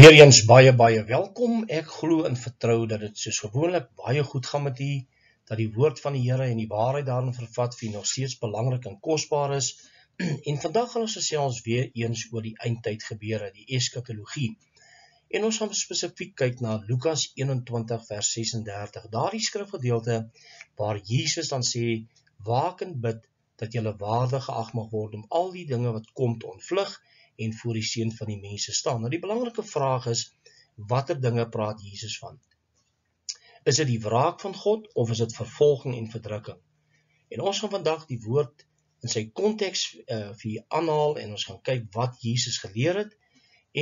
Weer eens baie welkom. Ek glo en vertrou dat dit soos gewoonlik baie goed gaan met u, dat die woord van die Here en die waarheid daarin vervat vir nog steeds belangrik en kosbaar is. En vandag gaan ons gesels weer eens oor die eindtyd gebeure, die eskatologie. En ons gaan spesifiek kyk na Lukas 21 vers 36. Daardie skrifgedeelte waar Jesus dan sê, waak en bid dat julle waardig geag mag word om al die dinge wat kom te ontvlug en voor die seun van die mense staan. Nou die belangrike vraag is, watter dinge praat Jesus van? Is dit die wraak van God of is dit vervolging en verdrukking? En ons gaan vandag die woord in sy konteks vir u aanhaal en ons gaan kyk wat Jesus geleer het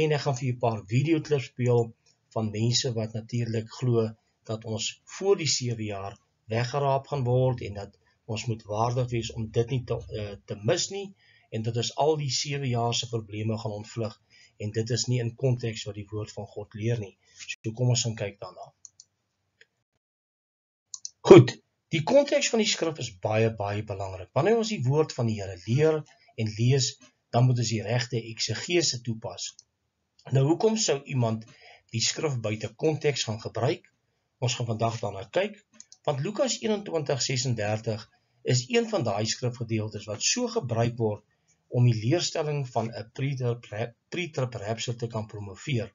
en ek gaan vir u 'n paar videoklips speel van mense wat natuurlik glo dat ons voor die 7 jaar weggeraap gaan word en dat ons moet waardig wees om dit nie te mis nie. En dit is al die 7 jaar se probleme gaan ontvlug, en dit is nie in konteks wat die woord van God leer nie. So kom ons gaan kyk daarna. Goed, die konteks van die skrif is baie belangrik. Wanneer ons die woord van die Here leer en lees, dan moet ons die regte eksegese toepas. Nou, hoekom sou iemand die skrif buite konteks gaan gebruik? Ons gaan vandag daarna kyk, want Lukas 21:36 is een van daai skrifgedeeltes wat so gebruik word om die leerstelling van 'n pre-trib rapture te kan promoveer.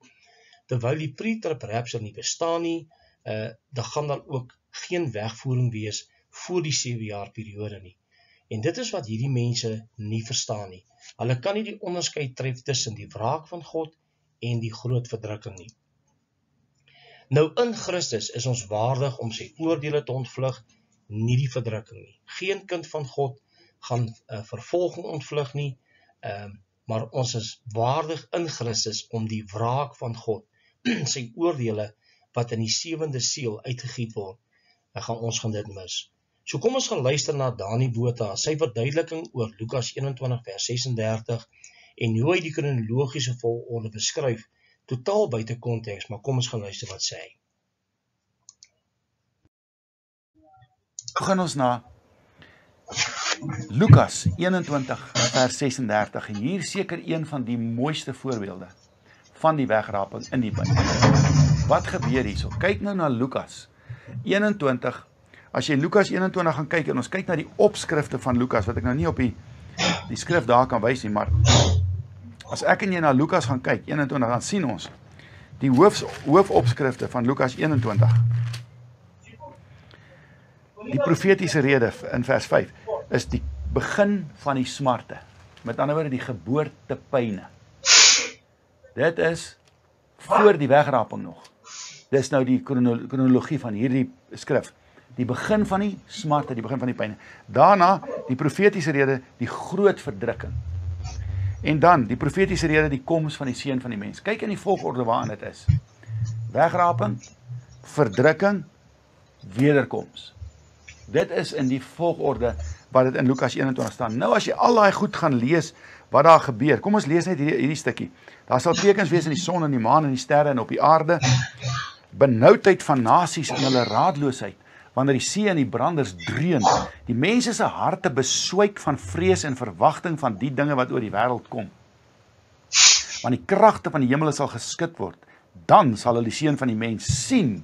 Terwyl die pre-trib rapture nie bestaan nie, dan gaan daar ook geen wegvoering wees voor die 7 jaar periode nie. En dit is wat hierdie mense nie verstaan nie. Hulle kan nie die onderskeid tref tussen die wraak van God en die groot verdrukking nie. Nou in Christus is ons waardig om sy oordeele te ontvlug, nie die verdrukking nie. Geen kind van God gaan vervolging ontvlug nie, maar ons is waardig in Christus om die wraak van God, sy oordeele wat in die 7de seël uitgegiet word, ons gaan dit mis. So kom ons gaan luister na Dani Botha, sy verduideliking oor Lukas 21 vers 36 en hoe hy die kronologiese volgorde beskryf, totaal buite konteks, maar kom ons gaan luister wat sê hy. Gaan ons na Lukas 21 vers 36 en hier seker een van die mooiste voorbeelde van die wegraping in die Bybel. Wat gebeur hierso? Kyk nou na Lukas 21. As jy Lukas 21 gaan kyk en ons kyk na die opskrifte van Lukas, wat ek nou nie op die skrif daar kan wys nie, maar as ek en jy na Lukas gaan kyk 21, dan sien ons die hoofopskrifte van Lukas 21. Die profetiese rede in vers 5 is die begin van die smarte. Met ander woorde die geboortepyne. Dit is voor die wegraping nog. Dit is nou die kronologie van hierdie skrif. Die begin van die smarte, die begin van die pyne. Daarna die profetiese rede, die groot verdrukking. En dan die profetiese rede, die koms van die seun van die mens. Kyk in die volgorde waarin dit is. Wegraping, verdrukking, wederkoms. Dit is in die volgorde wat dit in Lukas 21 staan. Nou as jy al daai goed gaan lees wat daar gebeur, kom ons lees net hierdie stukkie. Daar sal tekens wees in die son en die maan en die sterre en op die aarde, benoudheid van nasies in hulle raadloosheid, wanneer die see en die branders dreun, die mense se harte beswyk van vrees en verwagting van die dinge wat oor die wêreld kom. Want die kragte van die hemel sal geskit word, dan sal hulle die seun van die mens sien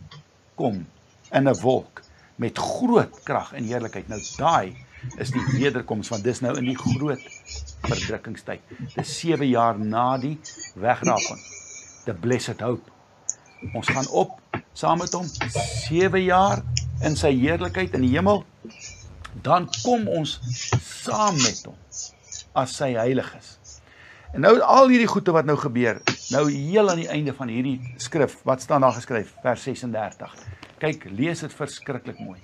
kom in 'n wolk met groot krag en heerlikheid. Nou daai is die wederkoms, want dis nou in die groot verdrukkingstyd. Dis 7 jaar na die wegraping. The blessed hope. Ons gaan op saam met hom 7 jaar in sy heerlikheid in die hemel. Dan kom ons saam met hom as sy heiliges. En nou al hierdie goede wat nou gebeur, nou heel aan die einde van hierdie skrif, wat staan daar geskryf, vers 36. Kyk, lees dit verskriklik mooi.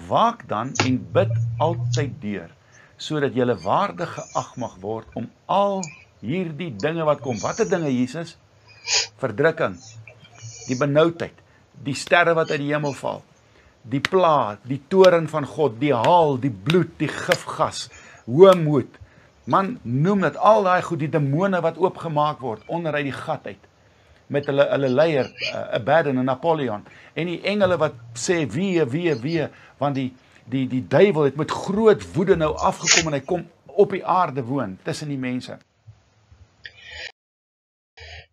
Waak dan en bid altyd deur, sodat julle waardig geag mag word om al hierdie dinge wat kom. Watter dinge, Jesus? Verdrukking, die benoudheid, die sterre wat uit die hemel val, die pla, die toorn van God, die haal, die bloed, die gifgas, hoogmoed. Man, noem dit al daai goed, die demone wat oopgemaak word onder uit die gat uit. Met hulle leier, Abaddon en Napoleon, en die engele wat sê, wee, want die duiwel het met groot woede nou afgekom, en hy kom op die aarde woon, tussen die mense.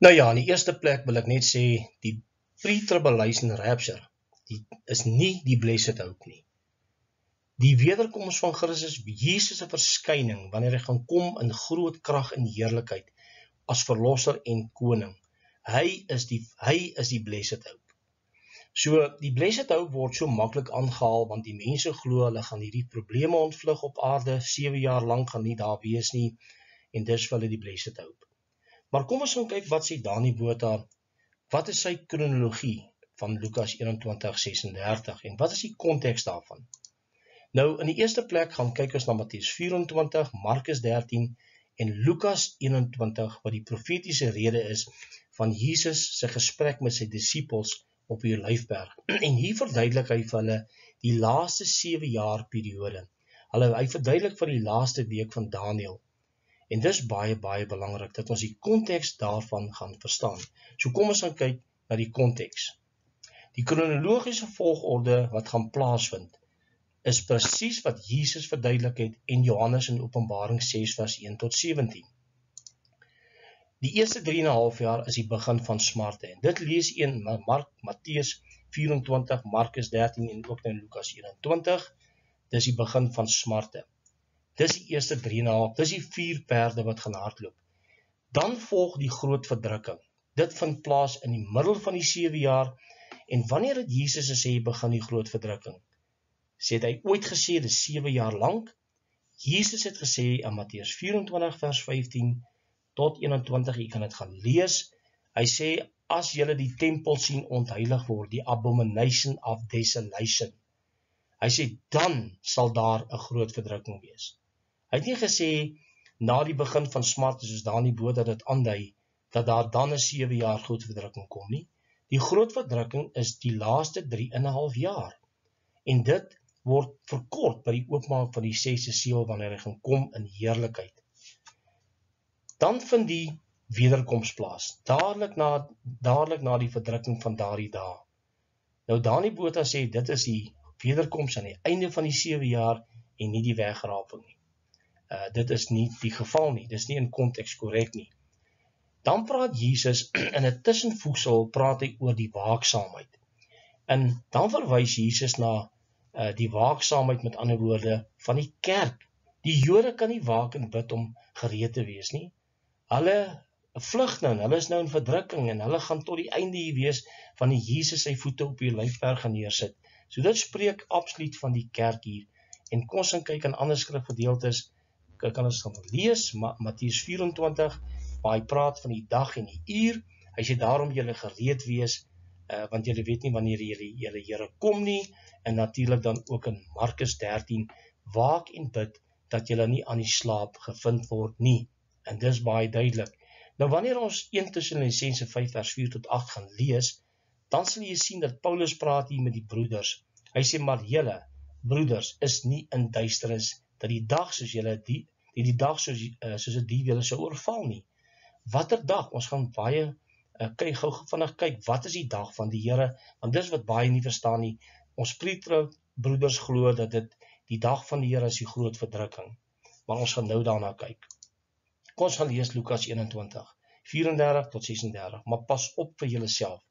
Nou ja, in die eerste plek wil ek net sê, die pre-tribulation rapture, die is nie die blessed hope nie. Die wederkoms van Christus, Jesus se verskyning, wanneer hy gaan kom in groot krag en heerlikheid, as verlosser en koning. Hy is die blessed hope. So, die blessed hope word so maklik aangehaal, want die mense glo, hulle gaan hierdie probleme ontvlug op aarde, 7 jaar lank gaan nie daar wees nie, en dis vir hulle die blessed hope. Maar kom ons gaan kyk wat sê Dani Botha, wat is sy kronologie van Lukas 21:36, en wat is die konteks daarvan? Nou, in die eerste plek gaan kyk ons na Matteus 24, Markus 13 en Lukas 21, wat die profetiese rede is van Jesus se gesprek met sy disippels op die Olyfberg. En hier verduidelik hy vir hulle die laaste 7 jaar periode. Hy verduidelik vir die laaste week van Daniël. En dis baie belangrik dat ons die konteks daarvan gaan verstaan. So kom ons gaan kyk na die konteks. Die kronologiese volgorde wat gaan plaasvind, is presies wat Jesus verduidelik het en Johannes in Openbaring 6 vers 1 tot 17. Die eerste 3,5 jaar is die begin van smarte. En dit lees in Matteus 24, Markus 13 en ook in Lukas 21. Dis die begin van smarte. Dis die eerste 3,5, dis die 4 perde wat gaan hardloop. Dan volg die groot verdrukking. Dit vind plaas in die middel van die 7 jaar. En wanneer het Jesus gesê begin die groot verdrukking? Het hy ooit gesê dis 7 jaar lank? Jesus het gesê in Matteus 24 vers 15 tot 21, jy kan dit gaan lees. Hy sê, as julle die tempel sien ontheilig word, die abomination of desolation. Hy sê, dan sal daar 'n groot verdrukking wees. Hy het nie gesê, na die begin van smarte, soos Dani Botha dit aandui, dat daar dan 'n 7 jaar groot verdrukking kom nie. Die groot verdrukking is die laaste 3,5 jaar. En dit word verkort by die oopmaak van die 6de seël wanneer hy gaan kom in heerlikheid. Dan vind die wederkoms plaas, dadelik na die verdrukking van daardie dae. Nou Dani Botha sê dit is die wederkoms aan die einde van die 7 jaar en nie die wegraping nie. Dit is nie die geval nie, dit is nie in konteks korrek nie. Dan praat Jesus in 'n tussenvoegsel praat hy oor die waaksaamheid. En dan verwys Jesus na die waaksaamheid, met ander woorde, van die kerk. Die Jode kan nie waak en bid om gereed te wees nie. Hulle vlug nou, hulle is nou in verdrukking en hulle gaan tot die einde hier wees van die Jesus sy voete op die Olyfberg gaan neersit. So dit spreek absoluut van die kerk hier. En kom ons kyk aan ander skrifgedeeltes, kan ons gaan lees, Matteus 24, waar hy praat van die dag en die uur. Hy sê daarom julle gereed wees, want julle weet nie wanneer julle Here kom nie, en natuurlik dan ook in Markus 13, waak en bid, dat julle nie aan die slaap gevind word nie. En dis baie duidelik. Nou wanneer ons 1 Tessalonisense 5 vers 4 tot 8 gaan lees, dan sal jy sien dat Paulus praat hier met die broeders. Hy sê, maar julle, broeders, is nie in duisternis, dat die dag soos julle die dag soos 'n dief julle sou oorval nie. Watter dag? Ons gaan baie gou vinnig kyk, wat is die dag van die Here? Want dis wat baie nie verstaan nie. Ons broeders glo dat dit die dag van die Here is die groot verdrukking. Maar ons gaan nou daarna kyk. Kom ons gaan lees Lukas 21, 34 tot 36. Maar pas op vir julleself,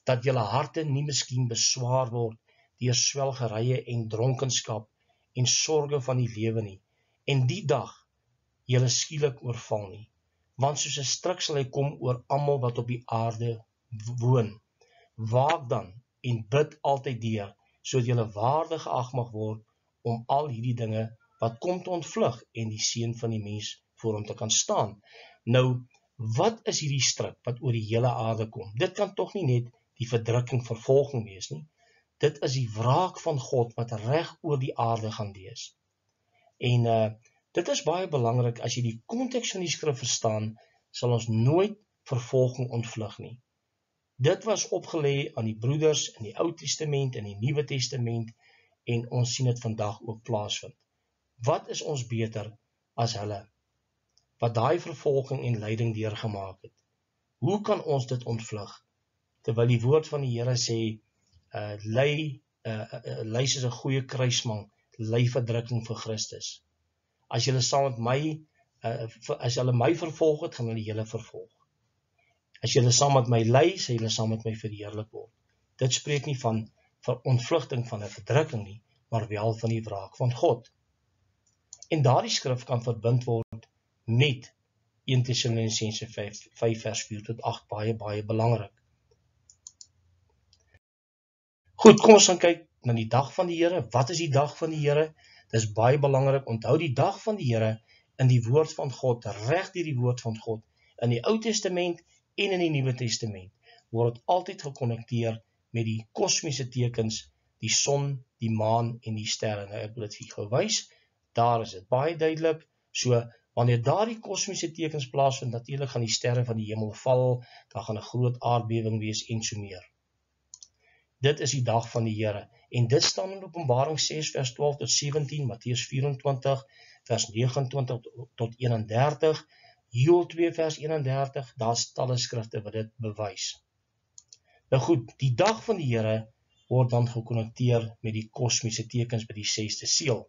dat julle harte nie miskien beswaar word deur swelgerye en dronkenskap en sorge van die lewe nie. En die dag julle skielik oorval nie. Want soos 'n struik sal hy kom oor almal wat op die aarde woon. Waak dan en bid altyd deur, sodat julle waardig geag mag word om al hierdie dinge wat kom te ontvlug en die seun van die mens voor hom te kan staan. Nou, wat is hierdie struik wat oor die hele aarde kom? Dit kan tog nie net die verdrukking, vervolging wees nie. Dit is die wraak van God wat reg oor die aarde gaan wees. En dit is baie belangrik, as jy die konteks van die skrif verstaan, sal ons nooit vervolging ontvlug nie. Dit was opgelê aan die broeders in die Ou Testament en die Nuwe Testament, en ons sien dit vandag ook plaasvind. Wat is ons beter as hulle, wat daai vervolging en lyding deurgemaak het? Hoe kan ons dit ontvlug? Terwyl die woord van die Here sê, ly soos 'n goeie kruisman, ly verdrukking vir Christus. As julle saam met my, as hulle my vervolg het, gaan hulle julle vervolg. As julle saam met my ly, sal julle saam met my verheerlik word. Dit spreek nie van ontvlugting van 'n verdrukking nie, maar wel van die wraak van God. En daardie skrif kan verbind word met 1 Tessalonisense 5 vers 4 tot 8, baie belangrik. Goed, kom ons gaan kyk na die dag van die Here. Wat is die dag van die Here? Dis baie belangrik. Onthou die dag van die Here in die woord van God, reg deur die woord van God, in die Ou Testament en in die Nuwe Testament, word dit altyd gekonnekteer met die kosmiese tekens, die son, die maan en die sterre. Nou, ek wil dit vir jou wys. Daar is dit baie duidelik. So, wanneer daardie kosmiese tekens plaasvind, natuurlik gaan die sterre van die hemel val, daar gaan 'n groot aardbewing wees en so meer. Dit is die dag van die Here. En dit staan in Openbaring 6 vers 12 tot 17, Matteus 24 vers 29 tot 31, Joël 2 vers 31, daar's talle skrifte wat dit bewys. Nou goed, die dag van die Here word dan gekonnekteer met die kosmiese tekens by die 6de seël.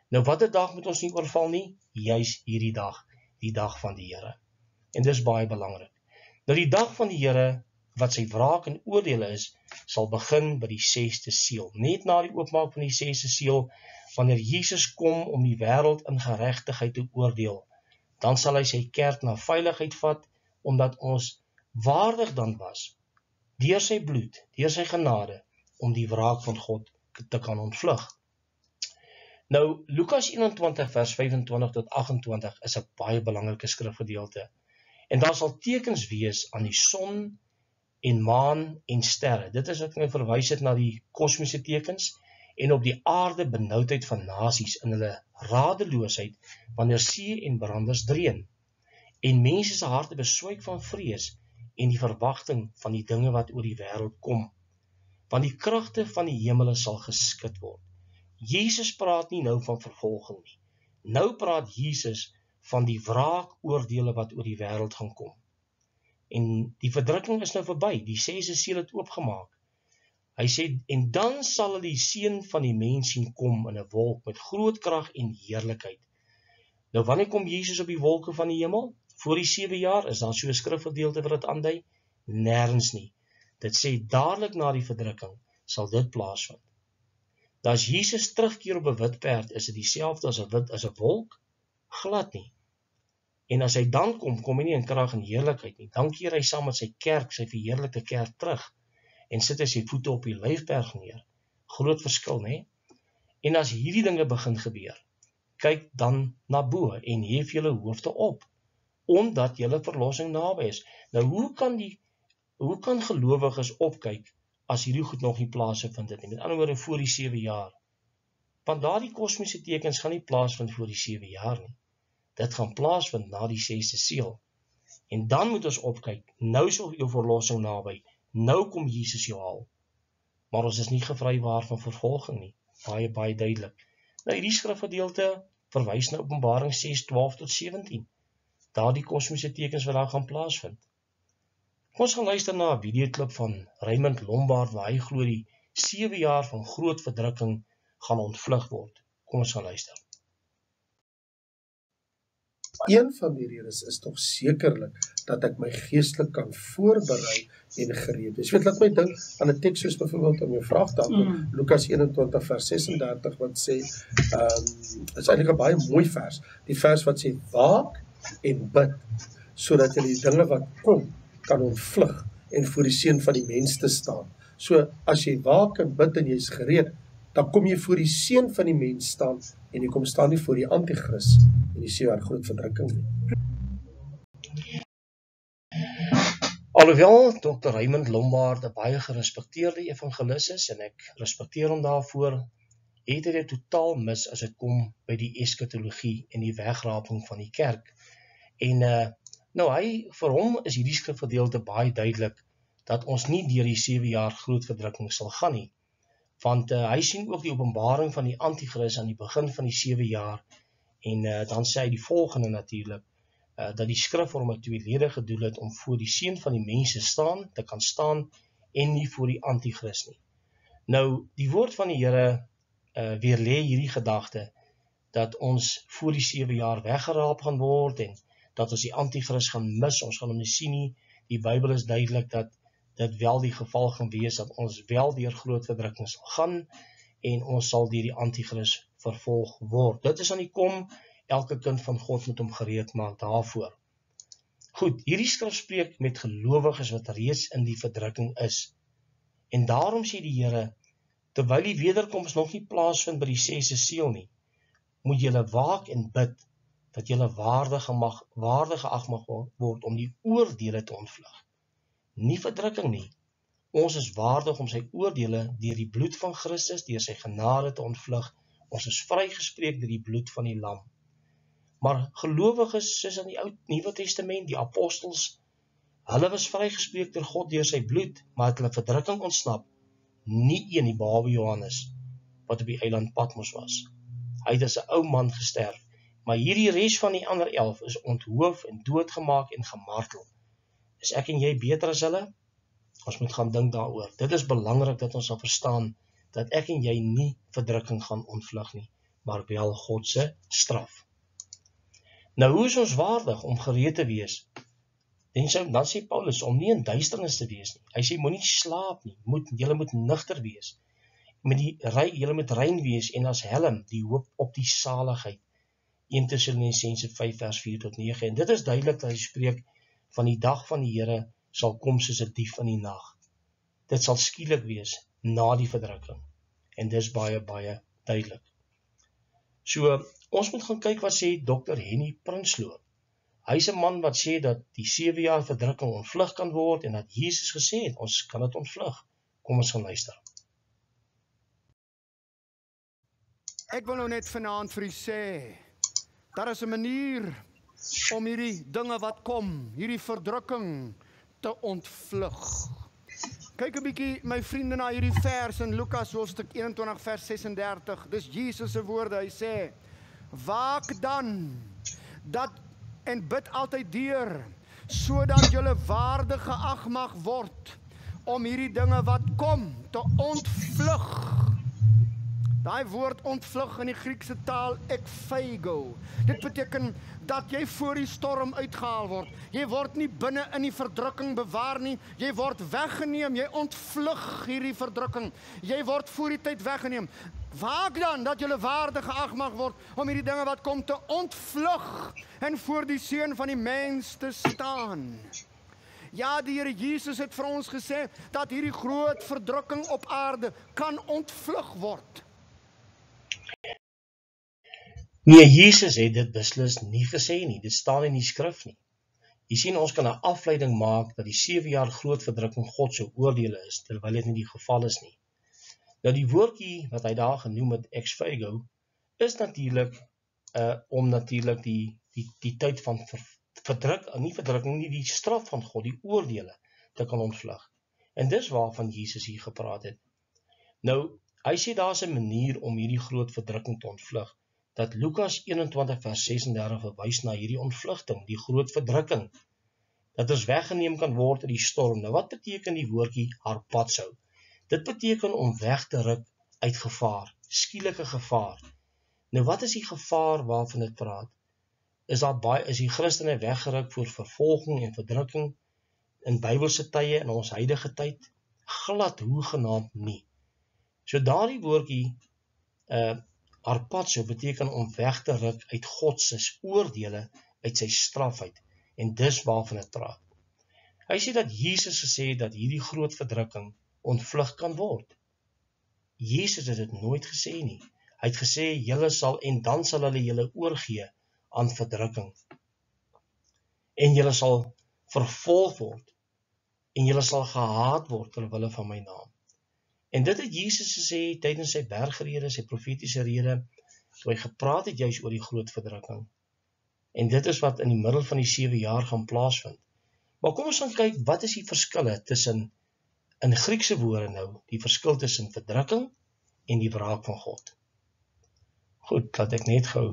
Nou watter dag moet ons nie oorval nie? Juis hierdie dag, die dag van die Here. En dis baie belangrik. Nou die dag van die Here, wat sy wraak en oordeele is, sal begin by die 6de seël. Net na die oopmaak van die 6de seël, wanneer Jesus kom om die wêreld in geregtigheid te oordeel, dan sal hy sy kerk na veiligheid vat, omdat ons waardig dan was, deur sy bloed, deur sy genade, om die wraak van God te kan ontvlug. Nou, Lukas 21 vers 25 tot 28 is 'n baie belangrike skrifgedeelte. En daar sal tekens wees aan die son en maan en sterre. Dit is wat ek verwys het na die kosmiese tekens, en op die aarde benoudheid van nasies in hulle radeloosheid, wanneer see en branders dreun, en mense se harte beswyk van vrees en die verwagting van die dinge wat oor die wêreld kom, want die kragte van die hemele sal geskit word. Jesus praat nie nou van vervolging nie. Nou praat Jesus van die wraakoordele wat oor die wêreld gaan kom. En die verdrukking is nou verby, die 6de seël het oopgemaak. Hy sê, en dan sal hulle die seun van die mens sien kom in 'n wolk met groot krag en heerlikheid. Nou wanneer kom Jesus op die wolke van die hemel? Voor die 7 jaar, is daar so 'n skrifgedeelte wat dit aandui? Nêrens nie. Dit sê dadelik na die verdrukking sal dit plaasvind. Nou as Jesus terugkeer op 'n wit perd, is dit dieselfde as 'n wolk? Glad nie. En as hy dan kom hy nie in krag en heerlikheid nie. Dan keer hy saam met sy kerk, sy verheerlikte kerk terug, en sit hy sy voete op die lyfberg neer. Groot verskil, né? En as hierdie dinge begin gebeur, kyk dan na bo en hef julle hoofde op, omdat julle verlossing naby is. Nou hoe kan gelowiges opkyk as hierdie goed nog nie plaasvind het nie? Met ander woorde voor die 7 jaar. Want daardie kosmiese tekens gaan nie plaasvind voor die 7 jaar nie. Dit gaan plaasvind na die 6de seël. En dan moet ons opkyk, nou is jou verlossing naby. Nou kom Jesus jou haal. Maar ons is nie gevrywaar van vervolging nie. Baie duidelik. Nou hierdie skrifgedeelte verwys na Openbaring 6:12 tot 17. Daardie kosmiese tekens wat daar gaan plaasvind. Ons gaan luister na 'n videoklip van Raymond Lombard waar hy glo die 7 jaar van groot verdrukking gaan ontvlug word. Kom ons gaan luister. Een van die redes is tog sekerlik dat ek my geestelik kan voorberei en gereed wees. Weet, laat my dink aan 'n teks soos byvoorbeeld om jou vraag te antwoord, Lukas 21 vers 36 wat sê, is eintlik 'n baie mooi vers. Die vers wat sê, waak en bid, sodat jy die dinge wat kom kan ontvlug en voor die seun van die mens te staan. So as jy waak en bid en jy's gereed, dan kom jy voor die seun van die mens staan en jy kom staan nie voor die anti-kris en jy sê daar groot verdrukking nie. Alhoewel Dr. Raymond Lombard 'n baie gerespekteerde evangelis is en ek respekteer hom daarvoor, het hy dit totaal mis as dit kom by die eskatologie en die wegraping van die kerk. En vir hom is hierdie skrifgedeelte baie duidelik dat ons nie deur die 7 jaar groot verdrukking sal gaan nie. Want hy sien ook die openbaring van die anti-kris aan die begin van die 7 jaar en dan sê hy die volgende natuurlik, dat die skrif vir hom 'n tweeledige doel het om voor die seun van die mense te kan staan en nie voor die anti-kris nie. Nou, die woord van die Here weerlê hierdie gedagte dat ons voor die 7 jaar weggeraap gaan word en dat ons die anti-kris gaan mis, ons gaan hom nie sien nie. Die Bybel is duidelik dat dit wel die geval gaan wees, dat ons wel deur groot verdrukking sal gaan, en ons sal deur die anti-kris vervolg word. Dit is aan die kom, elke kind van God moet hom gereed maak daarvoor. Goed, hierdie skrif spreek met gelowiges wat reeds in die verdrukking is. En daarom sê die Here, terwyl die wederkoms nog nie plaasvind by die 6de seël nie, moet julle waak en bid, dat julle waardig geag mag word om die oordeele te ontvlug. Nie verdrukking nie. Ons is waardig om sy oordeele deur die bloed van Christus, deur sy genade te ontvlug. Ons is vrygespreek deur die bloed van die lam. Maar gelowiges, soos in die Nuwe Testament, die apostels, hulle was vrygespreek deur God deur sy bloed, maar het hulle verdrukking ontsnap. Nie een, die behalwe Johannes, wat op die eiland Patmos was. Hy het as 'n ou man gesterf, maar hierdie res van die ander 11 is onthoof en doodgemaak en gemartel. Is ek en jy beter as hulle? Ons moet gaan dink daaroor. Dit is belangrik dat ons sal verstaan dat ek en jy nie verdrukking gaan ontvlug nie, maar wel God se straf. Nou, hoe is ons waardig om gereed te wees? Dan sê Paulus om nie in duisternis te wees nie. Hy sê moenie slaap nie, julle moet nugter wees. Julle moet rein wees en as helm die hoop op die saligheid. 1 Tessalonisense 5 vers 4 tot 9. En dit is duidelik dat hy spreek van die dag van die Here sal kom soos 'n dief in die nag. Dit sal skielik wees na die verdrukking. En dis baie, baie duidelik. So, ons moet gaan kyk wat sê Dr. Henny Prinsloo. Hy is 'n man wat sê dat die 7 jaar verdrukking ontvlug kan word en dat Jesus gesê het, ons kan dit ontvlug. Kom ons gaan luister. Ek wil nou net vanaand vir u sê, daar is 'n manier om hierdie dinge wat kom, hierdie verdrukking te ontvlug. Kyk 'n bietjie, my vriende, na hierdie vers in Lukas hoofstuk 21 vers 36. Dis Jesus se woorde. Hy sê: "Waak dan en bid altyd deur, sodat julle waardig geag mag word om hierdie dinge wat kom te ontvlug." Daai woord ontvlug in die Griekse taal ekphego. Dit beteken dat jy voor die storm uitgehaal word. Jy word nie binne in die verdrukking bewaar nie. Jy word weggeneem. Jy ontvlug hierdie verdrukking. Jy word voor die tyd weggeneem. Waak dan dat julle waardig geag mag word om hierdie dinge wat kom te ontvlug en voor die seun van die mens te staan. Ja, die Here Jesus het vir ons gesê dat hierdie groot verdrukking op aarde kan ontvlug word. Nee, Jesus het dit beslis nie gesê nie, dit staan in die skrif nie. Jy sien, ons kan 'n afleiding maak dat die 7 jaar groot verdrukking God se oordeele is, terwyl dit nie die geval is nie. Nou die woordjie wat hy daar genoem het, ekphego, is natuurlik om natuurlik die tyd van verdrukking, nie die straf van God, die oordeele te kan ontvlug. En dis waarvan Jesus hier gepraat het. Nou, hy sê daar's 'n manier om hierdie groot verdrukking te ontvlug, dat Lukas 21 vers 36 verwys na hierdie ontvlugting, die groot verdrukking, dat ons weggeneem kan word in die storm. Nou wat beteken die woordjie harpazo? Dit beteken om weg te ruk uit gevaar, skielike gevaar. Nou wat is die gevaar waarvan dit praat? Is die Christene weggeruk voor vervolging en verdrukking in Bybelse tye en ons huidige tyd? Glad hoegenaamd nie. So daardie woordjie harpazo beteken om weg te ruk uit God se oordeele, uit sy straf uit. En dis waarvan dit praat. Hy sê dat Jesus gesê het dat hierdie groot verdrukking ontvlug kan word. Jesus het dit nooit gesê nie. Hy het gesê, dan sal hulle julle oorgee aan verdrukking. En julle sal vervolg word. En julle sal gehaat word ter wille van my naam. En dit het Jesus gesê tydens sy bergrede, sy profetiese rede, toe hy gepraat het juis oor die groot verdrukking. En dit is wat in die middel van die 7 jaar gaan plaasvind. Maar kom ons gaan kyk, wat is die verskille tussen, in Griekse woorde nou, die verskil tussen verdrukking en die wraak van God. Goed, laat ek net gou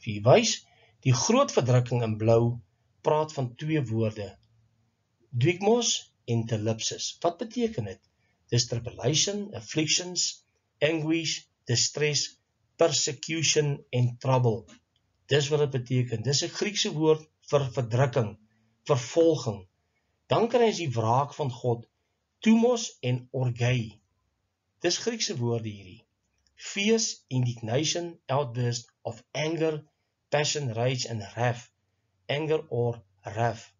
vir wys. Die groot verdrukking in blou praat van 2 woorde, duigmos en telipsis. Wat beteken dit? Dis tribulation, afflictions, anguish, distress, persecution en trouble. Dis wat dit beteken. Dis 'n Griekse woord vir verdrukking, vervolging. Dan kry ons die wraak van God, thumos en orgai. Dis Griekse woorde hierdie. Fierce indignation, outburst of anger, passion, rage and wrath. Anger or wrath.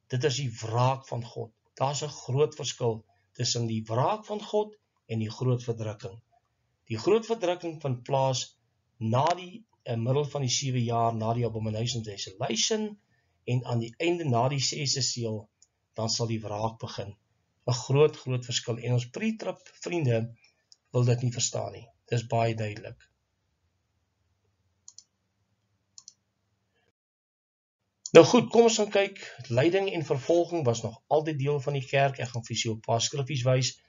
Dit is die wraak van God. Daar's 'n groot verskil tussen die wraak van God en die groot verdrukking. Die groot verdrukking vind plaas na die middel van die 7 jaar na die abomination of desolation en aan die einde na die 6de seël, dan sal die wraak begin. 'n groot verskil en ons pre-trib vriende wil dit nie verstaan nie. Dis baie duidelik. Nou goed, kom ons gaan kyk. Lyding en vervolging was nog altyd deel van die kerk. Ek gaan vir julle 'n paar skriffies wys.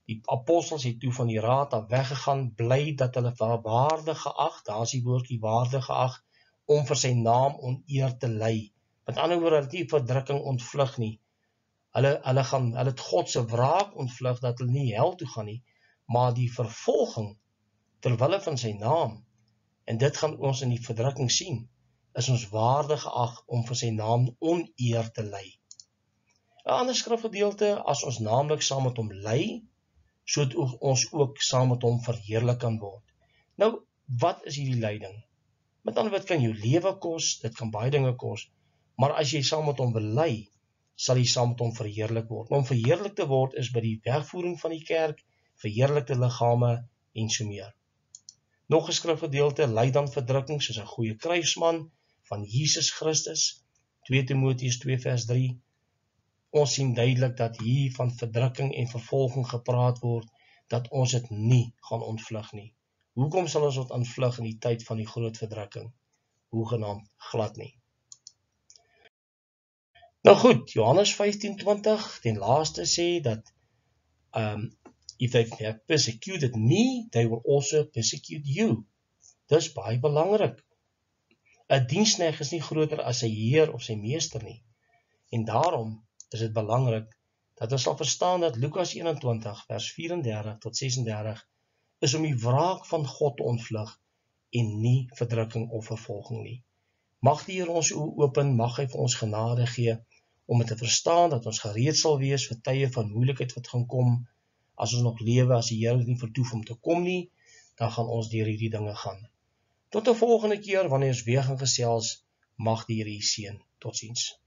Die apostels het toe van die raad af weggegaan, bly dat hulle waardig geag, daar is die woordjie waardig geag, om vir sy naam oneer te ly. Met ander woorde, hulle het nie verdrukking ontvlug nie. Hulle het God se wraak ontvlug dat hulle nie hel toe gaan nie, maar die vervolging terwille van sy naam, en dit gaan ons in die verdrukking sien, is ons waardig geag om vir sy naam oneer te ly. 'n ander skrifgedeelte, as ons naamlik saam met hom ly, sodat ons ook saam met hom verheerlik kan word. Nou, wat is hierdie lyding? Met ander woorde, kan jou lewe kos, dit kan baie dinge kos, maar as jy saam met hom wil ly, sal jy saam met hom verheerlik word. Om verheerlik te word is by die wegvoering van die kerk, verheerlikte liggame en so meer. Nog 'n skrifgedeelte, ly dan verdrukking soos 'n goeie krygsman van Jesus Christus, 2 Timoteus 2 vers 3. Ons sien duidelik dat hier van verdrukking en vervolging gepraat word, dat ons dit nie gaan ontvlug nie. Hoekom sal ons dit ontvlug in die tyd van die groot verdrukking? Hoegenaamd glad nie. Nou goed, Johannes 15:20, ten laaste sê dat if they have persecuted me, they will also persecute you. Dis baie belangrik. 'n Diensknegt is nie groter as sy heer of sy meester nie. En daarom is dit belangrik dat ons sal verstaan dat Lukas 21 vers 34 tot 36 is om die wraak van God te ontvlug en nie verdrukking of vervolging nie. Mag die Here ons oë open, mag hy vir ons genade gee om dit te verstaan, dat ons gereed sal wees vir tye van moeilikheid wat gaan kom. As ons nog lewe, as die Here nie vertoef om te kom nie, dan gaan ons deur hierdie dinge gaan. Tot 'n volgende keer wanneer ons weer gaan gesels, mag die Here u seën. Totsiens.